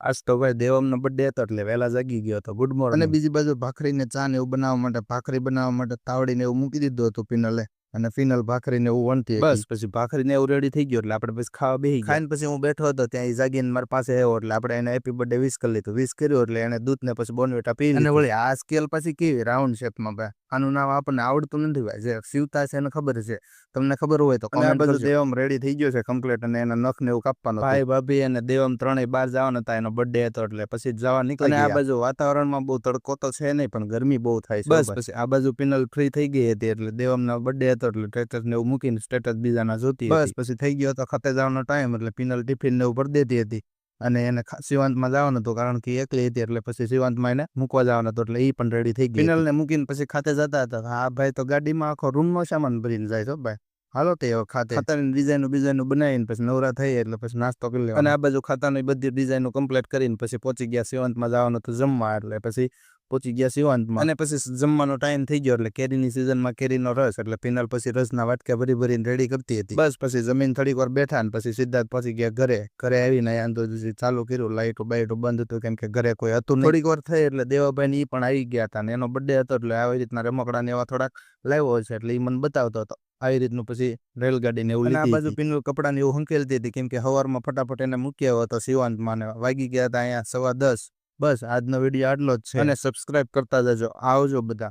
આજ તો ભાઈ દેવમનો બર્થડે હતો એટલે વહેલા જાગી ગયો હતો. ગુડ અને મોર્નિંગ. બીજી બાજુ ભાખરીને ચા ને એવું બનાવવા માટે ભાખરી બનાવવા માટે તાવડીને એવું મૂકી દીધું હતું પિનલે, અને ફિનલ ભાખરીને એવું વણતી હતી. બસ પછી ભાખરીને એવું રેડી થઈ ગયો એટલે આપણે પછી ખાવા બેસી ગયા. ખાઈને પછી હું બેઠો હતો ત્યાં ઈ જાગીને મારી પાસે આવ્યો એટલે આપણે એને હેપી બર્થડે વિશ કરી લીધું. વિશ કર્યું એટલે એને દૂધ ને પછી બોર્નવિટા પી લીધું. અને વળી આ સ્કેલ પછી કેવી રાઉન્ડ શેપમાં ભાઈ, આનું નામ આપણને આવડતું નથી ભાઈ, જે સીવતા છે એને ખબર છે. તમને ખબર હોય તો અને આ કમેન્ટ બાજુ કરજો. દેવમ રેડી થઈ ગયો છે કમ્પ્લીટ, અને એના નખ ને એવું કાપવાનું ભાઈ ભાભી અને દેવમ ત્રણેય બહાર જવાના હતા, એનો બર્થડે હતો એટલે પછી જવા નીકળી ગયા. અને આ બાજુ વાતાવરણમાં બહુ તડકો તો છે નહીં પણ ગરમી બહુ થાય છે. બસ પછી આ બાજુ પિનલ ફ્રી થઈ ગઈ હતી એટલે દેવમનો બર્થડે હતો એટલે સ્ટેટસ ને એવું મૂકીને સ્ટેટસ બીજાના જોતી હતી. બસ પછી થઈ ગયો હતો ખાતે જવાનો ટાઈમ એટલે પિનલ ટિફિન ને એવું ભરી દેતી હતી, અને એને શિવાંતમાં જવાનું હતું કારણ કે એકલી હતી એટલે પછી શિવાંતમાં એને મૂકવા જવાનું હતું એટલે એ પણ રેડી થઈ ગઈ. પિનલ ને મૂકીને પછી ખાતે જતા હતા. હા ભાઈ તો ગાડીમાં આખો રૂમનો સામાન ભરીને જાય છો ભાઈ. હાલો તે ખાતાની ડિઝાઇનો બનાવીને પછી નવરા થઈ એટલે પછી નાસ્તો કરી લેવાનો. અને આ બાજુ ખાતાની બધી ડિઝાઇનો કમ્પ્લીટ કરીને પછી પહોંચી ગયા શિવાંતમાં જવાનું હતું જમવા, એટલે પછી પહોંચી ગયા શિવાંતમાં. અને પછી જમવાનો ટાઈમ થઈ ગયો એટલે કેરીની સિઝનમાં કેરીનો રસ, એટલે પિનલ પછી રસના વાટકા ભરીને રેડી કરતી હતી. બસ પછી જમીન થોડીક વાર બેઠા ને પછી સિદ્ધાર્થ પહોંચી ગયા ઘરે. ઘરે આવીને આંધો ચાલુ કર્યું, લાઈટો બાઈટો બંધ હતું કેમ કે ઘરે કોઈ હતું નહીં. થોડીક વાર થઈ એટલે દેવાભાઈ ને ઈ પણ આવી ગયા હતા, ને એનો બર્થડે હતો એટલે આવી રીતના રમકડા ને એવા થોડાક લાવ્યો છે એટલે એ મને બતાવતો હતો. આવી રીતનું પછી રેલગાડી ને એવું લીધી. આ બાજુ પિનલ કપડા ને એવું હંકેલતી હતી કેમ કે સવારમાં ફટાફટ એને મૂકી આવ્યો હતો શિવાંતમાં, ને વાગી ગયા હતા અહીંયા 10:15. બસ આજનો વિડીયો આટલો જ છે, અને સબસ્ક્રાઇબ કરતા જજો. આવજો બધા.